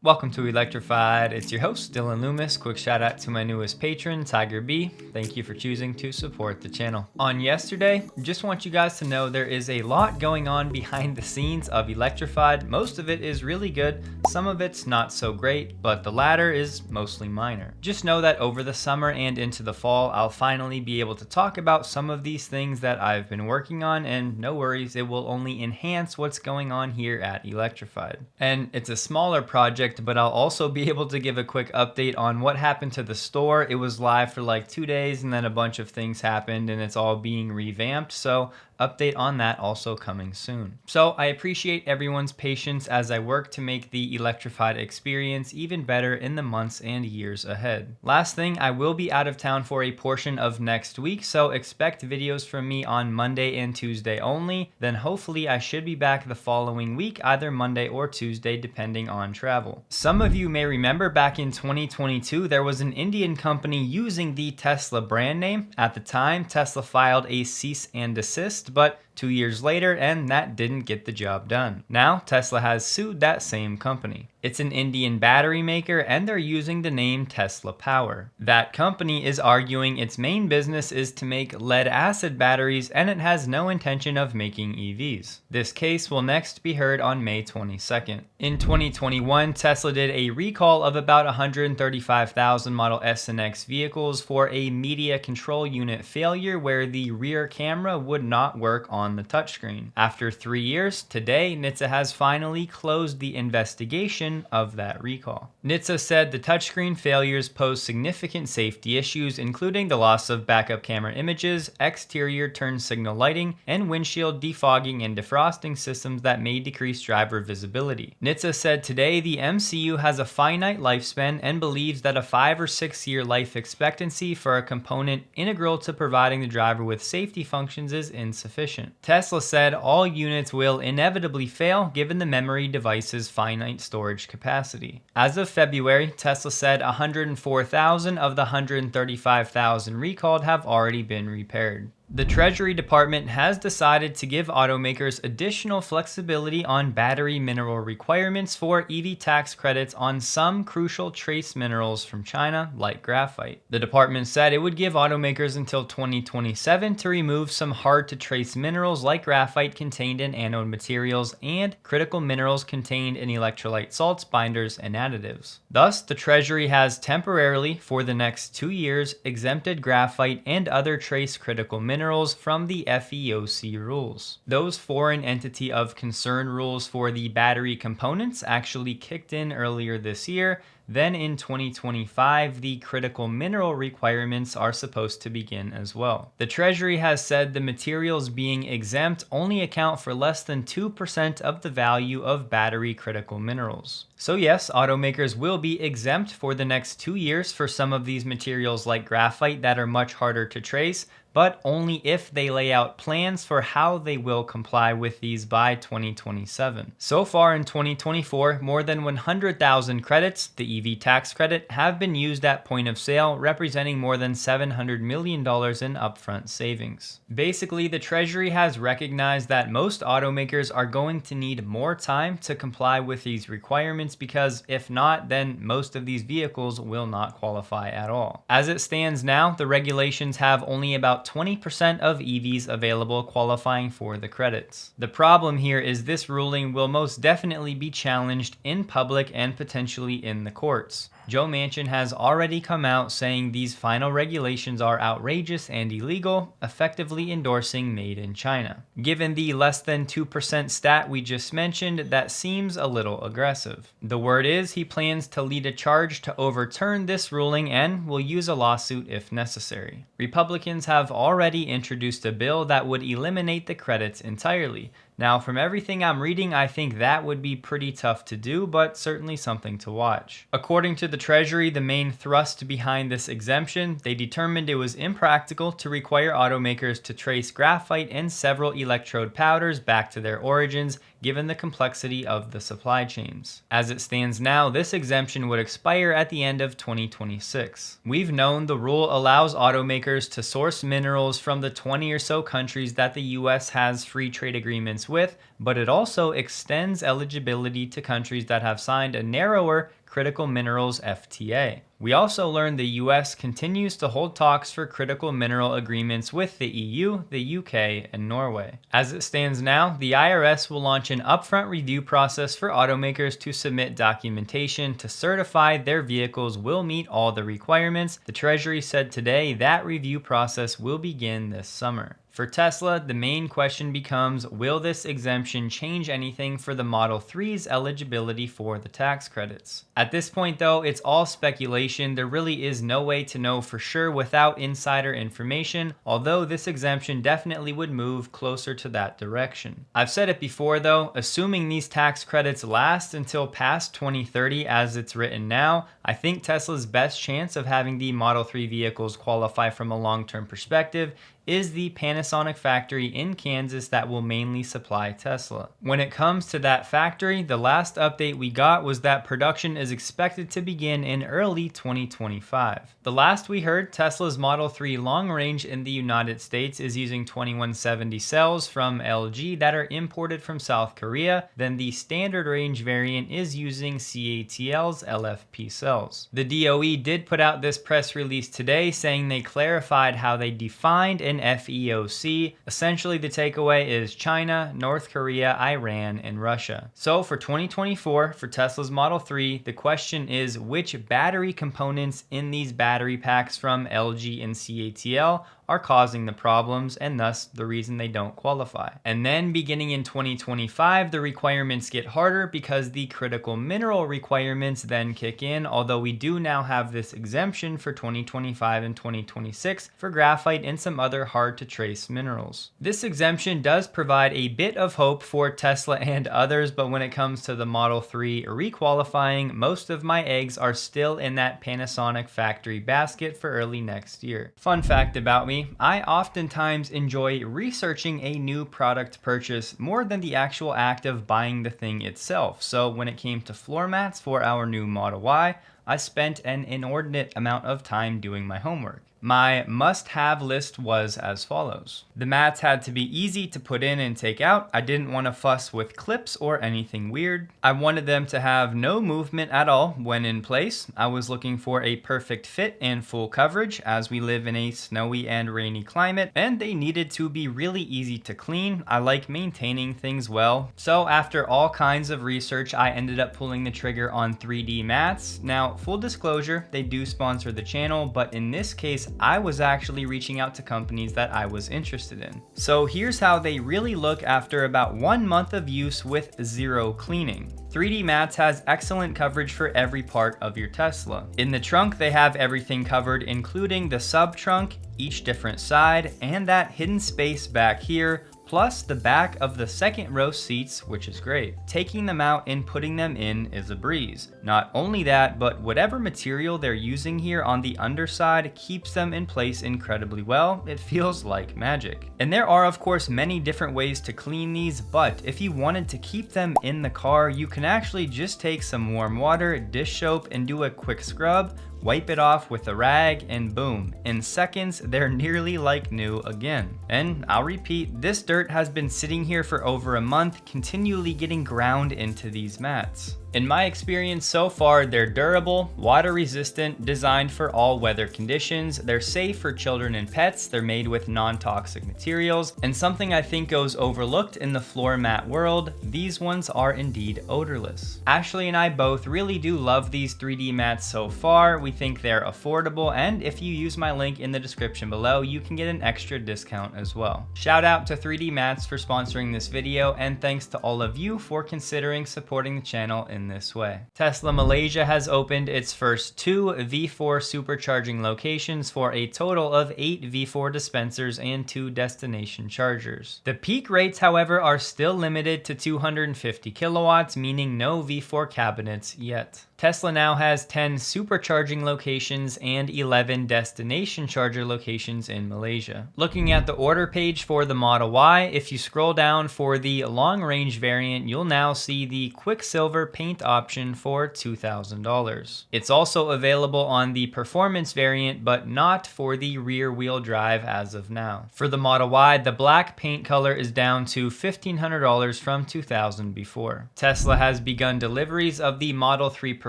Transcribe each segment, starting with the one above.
Welcome to Electrified. It's your host, Dylan Loomis. Quick shout out to my newest patron, Tiger B. Thank you for choosing to support the channel. On yesterday, just want you guys to know there is a lot going on behind the scenes of Electrified. Most of it is really good. Some of it's not so great, but the latter is mostly minor. Just know that over the summer and into the fall, I'll finally be able to talk about some of these things that I've been working on, and no worries, it will only enhance what's going on here at Electrified. And it's a smaller project, but I'll also be able to give a quick update on what happened to the store. It was live for like 2 days and then a bunch of things happened and it's all being revamped. So update on that also coming soon. So I appreciate everyone's patience as I work to make the Electrified experience even better in the months and years ahead. Last thing, I will be out of town for a portion of next week, so expect videos from me on Monday and Tuesday only. Then hopefully I should be back the following week, either Monday or Tuesday, depending on travel. Some of you may remember back in 2022, there was an Indian company using the Tesla brand name. At the time, Tesla filed a cease and desist, but 2 years later, and that didn't get the job done. Now, Tesla has sued that same company. It's an Indian battery maker, and they're using the name Tesla Power. That company is arguing its main business is to make lead-acid batteries, and it has no intention of making EVs. This case will next be heard on May 22nd. In 2021, Tesla did a recall of about 135,000 Model S and X vehicles for a media control unit failure where the rear camera would not work on the touchscreen. After 3 years, today, NHTSA has finally closed the investigation of that recall. NHTSA said the touchscreen failures pose significant safety issues, including the loss of backup camera images, exterior turn signal lighting, and windshield defogging and defrosting systems that may decrease driver visibility. NHTSA said today the MCU has a finite lifespan and believes that a 5 or 6 year life expectancy for a component integral to providing the driver with safety functions is insufficient. Tesla said all units will inevitably fail given the memory device's finite storage capacity. As of February, Tesla said 104,000 of the 135,000 recalled have already been repaired. The Treasury Department has decided to give automakers additional flexibility on battery mineral requirements for EV tax credits on some crucial trace minerals from China, like graphite. The department said it would give automakers until 2027 to remove some hard-to-trace minerals like graphite contained in anode materials and critical minerals contained in electrolyte salts, binders, and additives. Thus, the Treasury has temporarily, for the next 2 years, exempted graphite and other trace critical minerals from the FEOC rules. Those foreign entity of concern rules for the battery components actually kicked in earlier this year. Then in 2025, the critical mineral requirements are supposed to begin as well. The Treasury has said the materials being exempt only account for less than 2% of the value of battery critical minerals. So yes, automakers will be exempt for the next 2 years for some of these materials like graphite that are much harder to trace, but only if they lay out plans for how they will comply with these by 2027. So far in 2024, more than 100,000 credits, the EV tax credit, have been used at point of sale, representing more than $700 million in upfront savings. Basically, the Treasury has recognized that most automakers are going to need more time to comply with these requirements because if not, then most of these vehicles will not qualify at all. As it stands now, the regulations have only about 20% of EVs available qualifying for the credits. The problem here is this ruling will most definitely be challenged in public and potentially in the courts. Joe Manchin has already come out saying these final regulations are outrageous and illegal, effectively endorsing Made in China. Given the less than 2% stat we just mentioned, that seems a little aggressive. The word is he plans to lead a charge to overturn this ruling and will use a lawsuit if necessary. Republicans have already introduced a bill that would eliminate the credits entirely. Now, from everything I'm reading, I think that would be pretty tough to do, but certainly something to watch. According to the Treasury, the main thrust behind this exemption, they determined it was impractical to require automakers to trace graphite and several electrode powders back to their origins, given the complexity of the supply chains. As it stands now, this exemption would expire at the end of 2026. We've known the rule allows automakers to source minerals from the 20 or so countries that the US has free trade agreements with, but it also extends eligibility to countries that have signed a narrower critical minerals FTA. We also learned the US continues to hold talks for critical mineral agreements with the EU, the UK, and Norway. As it stands now, the IRS will launch an upfront review process for automakers to submit documentation to certify their vehicles will meet all the requirements. The Treasury said today that review process will begin this summer. For Tesla, the main question becomes, will this exemption change anything for the Model 3's eligibility for the tax credits? At this point though, it's all speculation. There really is no way to know for sure without insider information, although this exemption definitely would move closer to that direction. I've said it before though, assuming these tax credits last until past 2030 as it's written now, I think Tesla's best chance of having the Model 3 vehicles qualify from a long-term perspective is the Panasonic factory in Kansas that will mainly supply Tesla. When it comes to that factory, the last update we got was that production is expected to begin in early 2025. The last we heard, Tesla's Model 3 long range in the United States is using 2170 cells from LG that are imported from South Korea. Then the standard range variant is using CATL's LFP cells. The DOE did put out this press release today saying they clarified how they defined an FEOC. Essentially, the takeaway is China, North Korea, Iran, and Russia. So for 2024, for Tesla's Model 3, the question is which battery components in these battery packs from LG and CATL are causing the problems and thus the reason they don't qualify. And then beginning in 2025, the requirements get harder because the critical mineral requirements then kick in, although we do now have this exemption for 2025 and 2026 for graphite and some other hard to trace minerals. This exemption does provide a bit of hope for Tesla and others, but when it comes to the Model 3 requalifying, most of my eggs are still in that Panasonic factory basket for early next year. Fun fact about me, I oftentimes enjoy researching a new product purchase more than the actual act of buying the thing itself. So when it came to floor mats for our new Model Y, I spent an inordinate amount of time doing my homework. My must-have list was as follows. The mats had to be easy to put in and take out. I didn't want to fuss with clips or anything weird. I wanted them to have no movement at all when in place. I was looking for a perfect fit and full coverage as we live in a snowy and rainy climate, and they needed to be really easy to clean. I like maintaining things well. So after all kinds of research, I ended up pulling the trigger on 3D mats. Now, full disclosure, they do sponsor the channel, but in this case, I was actually reaching out to companies that I was interested in. So here's how they really look after about 1 month of use with zero cleaning. 3D Mats has excellent coverage for every part of your Tesla. In the trunk, they have everything covered, including the sub-trunk, each different side, and that hidden space back here, plus the back of the second row seats, which is great. Taking them out and putting them in is a breeze. Not only that, but whatever material they're using here on the underside keeps them in place incredibly well. It feels like magic. And there are of course many different ways to clean these, but if you wanted to keep them in the car, you can actually just take some warm water, dish soap, and do a quick scrub, wipe it off with a rag, and boom. In seconds, they're nearly like new again. And I'll repeat, this dirt has been sitting here for over a month, continually getting ground into these mats. In my experience so far, they're durable, water resistant, designed for all weather conditions, they're safe for children and pets, they're made with non-toxic materials, and something I think goes overlooked in the floor mat world, these ones are indeed odorless. Ashley and I both really do love these 3D mats so far. We think they're affordable, and if you use my link in the description below, you can get an extra discount as well. Shout out to 3D Mats for sponsoring this video, and thanks to all of you for considering supporting the channel in in this way. Tesla Malaysia has opened its first 2 V4 supercharging locations for a total of 8 V4 dispensers and 2 destination chargers. The peak rates, however, are still limited to 250 kilowatts, meaning no V4 cabinets yet. Tesla now has 10 supercharging locations and 11 destination charger locations in Malaysia. Looking at the order page for the Model Y, if you scroll down for the long-range variant, you'll now see the Quicksilver paint option for $2,000. It's also available on the performance variant, but not for the rear-wheel drive as of now. For the Model Y, the black paint color is down to $1,500 from $2,000 before. Tesla has begun deliveries of the Model 3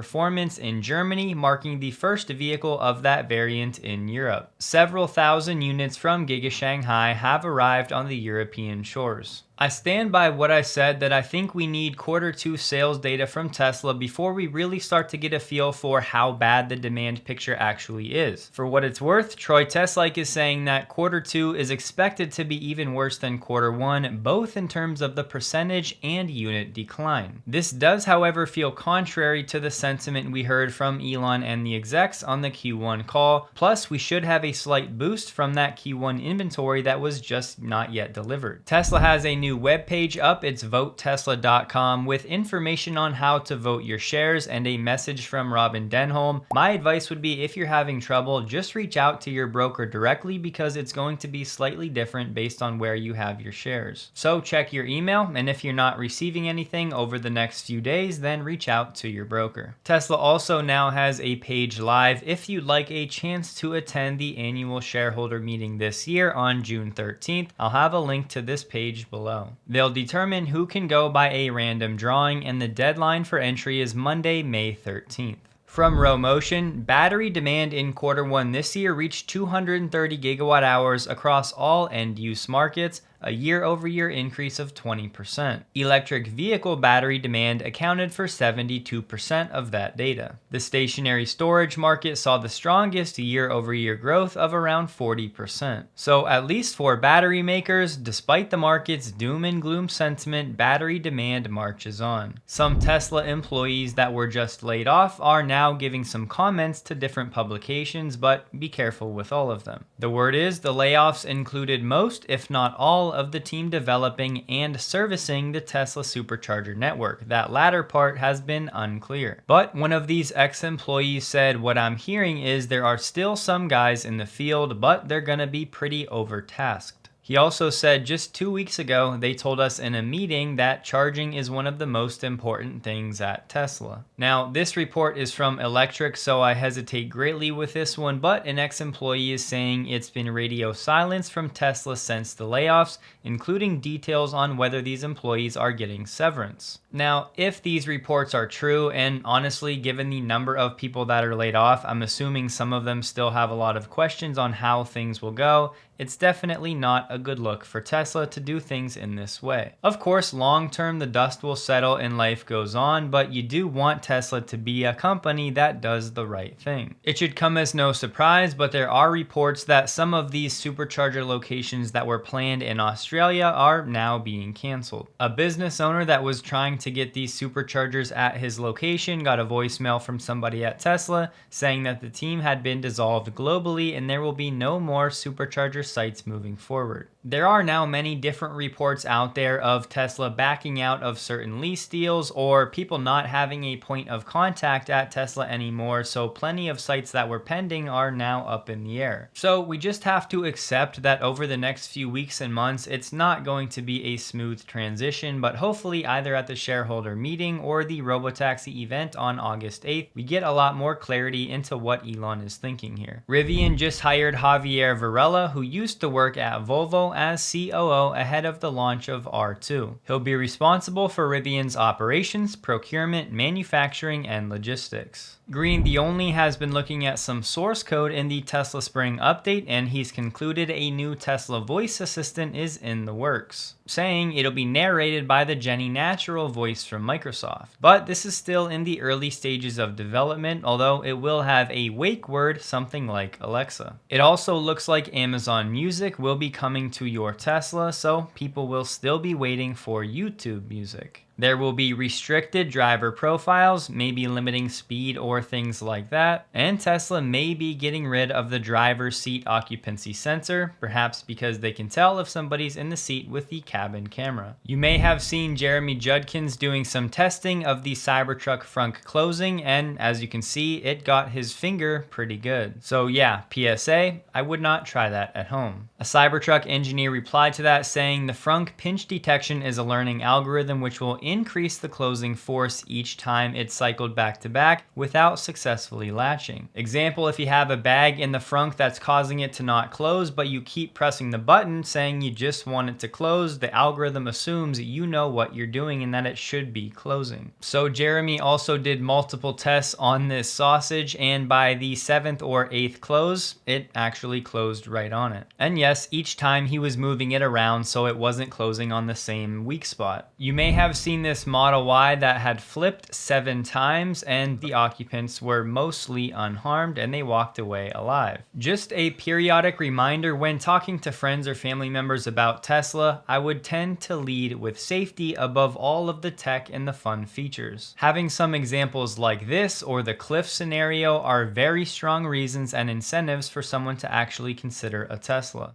Performance in Germany, marking the first vehicle of that variant in Europe. Several thousand units from Giga Shanghai have arrived on the European shores. I stand by what I said that I think we need Q2 sales data from Tesla before we really start to get a feel for how bad the demand picture actually is. For what it's worth, Troy Teslike is saying that Q2 is expected to be even worse than Q1, both in terms of the percentage and unit decline. This does, however, feel contrary to the sentiment we heard from Elon and the execs on the Q1 call, plus we should have a slight boost from that Q1 inventory that was just not yet delivered. Tesla has a new webpage up, it's votetesla.com, with information on how to vote your shares and a message from Robin Denholm. My advice would be, if you're having trouble, just reach out to your broker directly because it's going to be slightly different based on where you have your shares. So check your email, and if you're not receiving anything over the next few days, then reach out to your broker. Tesla also now has a page live if you'd like a chance to attend the annual shareholder meeting this year on June 13th. I'll have a link to this page below. They'll determine who can go by a random drawing, and the deadline for entry is Monday, May 13th. From Rho Motion, battery demand in Q1 this year reached 230 gigawatt hours across all end-use markets, a year-over-year increase of 20%. Electric vehicle battery demand accounted for 72% of that data. The stationary storage market saw the strongest year-over-year growth of around 40%. So at least for battery makers, despite the market's doom and gloom sentiment, battery demand marches on. Some Tesla employees that were just laid off are now giving some comments to different publications, but be careful with all of them. The word is the layoffs included most, if not all, of the team developing and servicing the Tesla supercharger network. That latter part has been unclear. But one of these ex-employees said, "What I'm hearing is there are still some guys in the field, but they're gonna be pretty overtasked." He also said just 2 weeks ago, they told us in a meeting that charging is one of the most important things at Tesla. Now, this report is from Electric, so I hesitate greatly with this one, but an ex-employee is saying it's been radio silence from Tesla since the layoffs, including details on whether these employees are getting severance. Now, if these reports are true, and honestly, given the number of people that are laid off, I'm assuming some of them still have a lot of questions on how things will go, it's definitely not a good look for Tesla to do things in this way. Of course, long term, the dust will settle and life goes on, but you do want Tesla to be a company that does the right thing. It should come as no surprise, but there are reports that some of these supercharger locations that were planned in Australia are now being canceled. A business owner that was trying to get these superchargers at his location got a voicemail from somebody at Tesla saying that the team had been dissolved globally and there will be no more supercharger sites moving forward. There are now many different reports out there of Tesla backing out of certain lease deals or people not having a point of contact at Tesla anymore, so plenty of sites that were pending are now up in the air. So we just have to accept that over the next few weeks and months, it's not going to be a smooth transition, but hopefully either at the shareholder meeting or the Robotaxi event on August 8th, we get a lot more clarity into what Elon is thinking here. Rivian just hired Javier Varela, who used to work at Volvo as COO ahead of the launch of R2. He'll be responsible for Rivian's operations, procurement, manufacturing, and logistics. Green the Only has been looking at some source code in the Tesla Spring update, and he's concluded a new Tesla voice assistant is in the works, saying it'll be narrated by the Jenny Natural voice from Microsoft. But this is still in the early stages of development, although it will have a wake word, something like Alexa. It also looks like Amazon Music will be coming to your Tesla, so people will still be waiting for YouTube Music. There will be restricted driver profiles, maybe limiting speed or things like that. And Tesla may be getting rid of the driver's seat occupancy sensor, perhaps because they can tell if somebody's in the seat with the cabin camera. You may have seen Jeremy Judkins doing some testing of the Cybertruck front closing, and as you can see, it got his finger pretty good. So yeah, PSA, I would not try that at home. A Cybertruck engineer replied to that saying the front pinch detection is a learning algorithm which will increase the closing force each time it's cycled back to back without successfully latching. Example, if you have a bag in the front that's causing it to not close, but you keep pressing the button saying you just want it to close, the algorithm assumes you know what you're doing and that it should be closing. So Jeremy also did multiple tests on this sausage, and by the 7th or 8th close, it actually closed right on it. And yes, each time he was moving it around so it wasn't closing on the same weak spot. You may have seen this Model Y that had flipped 7 times and the occupants were mostly unharmed and they walked away alive. Just a periodic reminder, when talking to friends or family members about Tesla, I would tend to lead with safety above all of the tech and the fun features. Having some examples like this or the cliff scenario are very strong reasons and incentives for someone to actually consider a Tesla.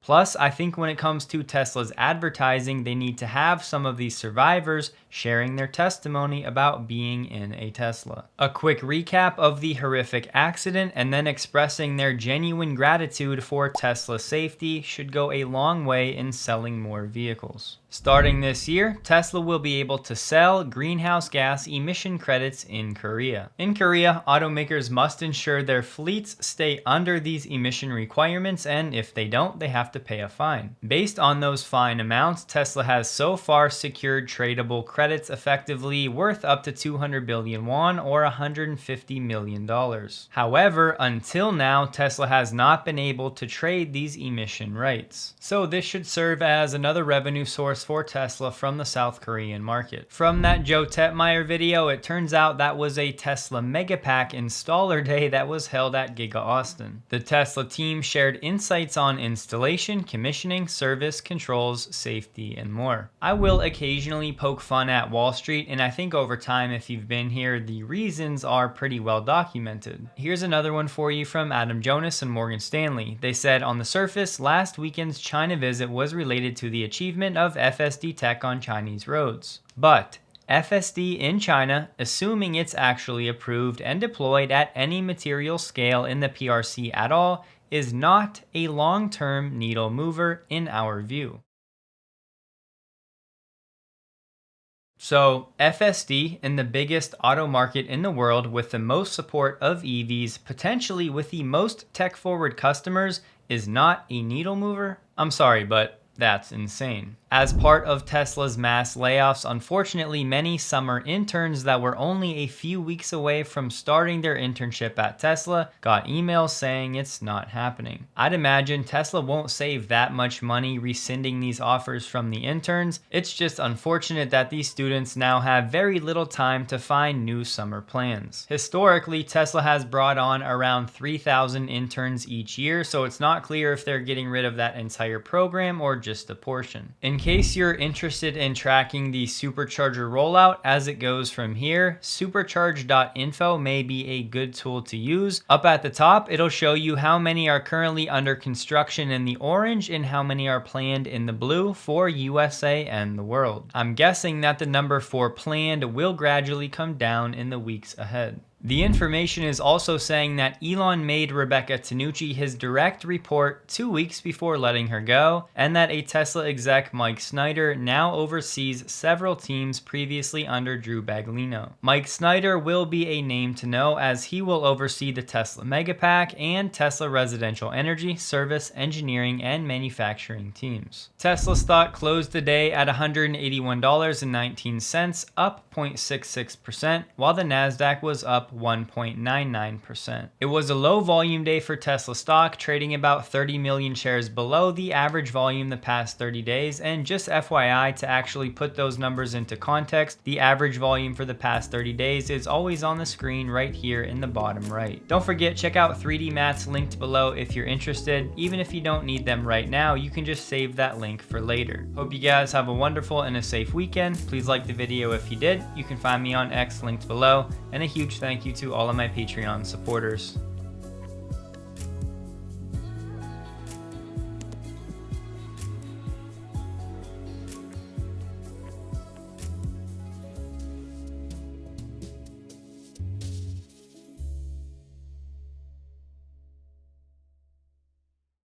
Plus, I think when it comes to Tesla's advertising, they need to have some of these survivors sharing their testimony about being in a Tesla. A quick recap of the horrific accident and then expressing their genuine gratitude for Tesla safety should go a long way in selling more vehicles. Starting this year, Tesla will be able to sell greenhouse gas emission credits in Korea. In Korea, automakers must ensure their fleets stay under these emission requirements, and if they don't, they have to pay a fine. Based on those fine amounts, Tesla has so far secured tradable credits effectively worth up to 200 billion won or $150 million. However, until now, Tesla has not been able to trade these emission rights. So this should serve as another revenue source for Tesla from the South Korean market. From that Joe Tetmeyer video, it turns out that was a Tesla Megapack Installer Day that was held at Giga Austin. The Tesla team shared insights on installation, commissioning, service, controls, safety, and more. I will occasionally poke fun at Wall Street, and I think over time, if you've been here, the reasons are pretty well documented. Here's another one for you from Adam Jonas and Morgan Stanley. They said, on the surface, last weekend's China visit was related to the achievement of FSD tech on Chinese roads. But FSD in China, assuming it's actually approved and deployed at any material scale in the PRC at all, is not a long-term needle mover in our view. So FSD in the biggest auto market in the world with the most support of EVs, potentially with the most tech-forward customers, is not a needle mover? I'm sorry, but that's insane. As part of Tesla's mass layoffs, unfortunately, many summer interns that were only a few weeks away from starting their internship at Tesla got emails saying it's not happening. I'd imagine Tesla won't save that much money rescinding these offers from the interns. It's just unfortunate that these students now have very little time to find new summer plans. Historically, Tesla has brought on around 3,000 interns each year, so it's not clear if they're getting rid of that entire program or just a portion. In case you're interested in tracking the supercharger rollout as it goes from here, supercharge.info may be a good tool to use. Up at the top, it'll show you how many are currently under construction in the orange and how many are planned in the blue for USA and the world. I'm guessing that the number for planned will gradually come down in the weeks ahead. The information is also saying that Elon made Rebecca Tanucci his direct report 2 weeks before letting her go, and that a Tesla exec, Mike Snyder, now oversees several teams previously under Drew Baglino. Mike Snyder will be a name to know as he will oversee the Tesla Megapack and Tesla Residential Energy, Service, Engineering, and Manufacturing teams. Tesla stock closed the day at $181.19, up 0.66%, while the Nasdaq was up up 1.99%. It was a low volume day for Tesla stock, trading about 30 million shares below the average volume the past 30 days. And just FYI, to actually put those numbers into context, the average volume for the past 30 days is always on the screen right here in the bottom right. Don't forget, check out 3D mats linked below if you're interested. Even if you don't need them right now, you can just save that link for later. Hope you guys have a wonderful and a safe weekend. Please like the video if you did. You can find me on X linked below, and a huge thank you to all of my Patreon supporters.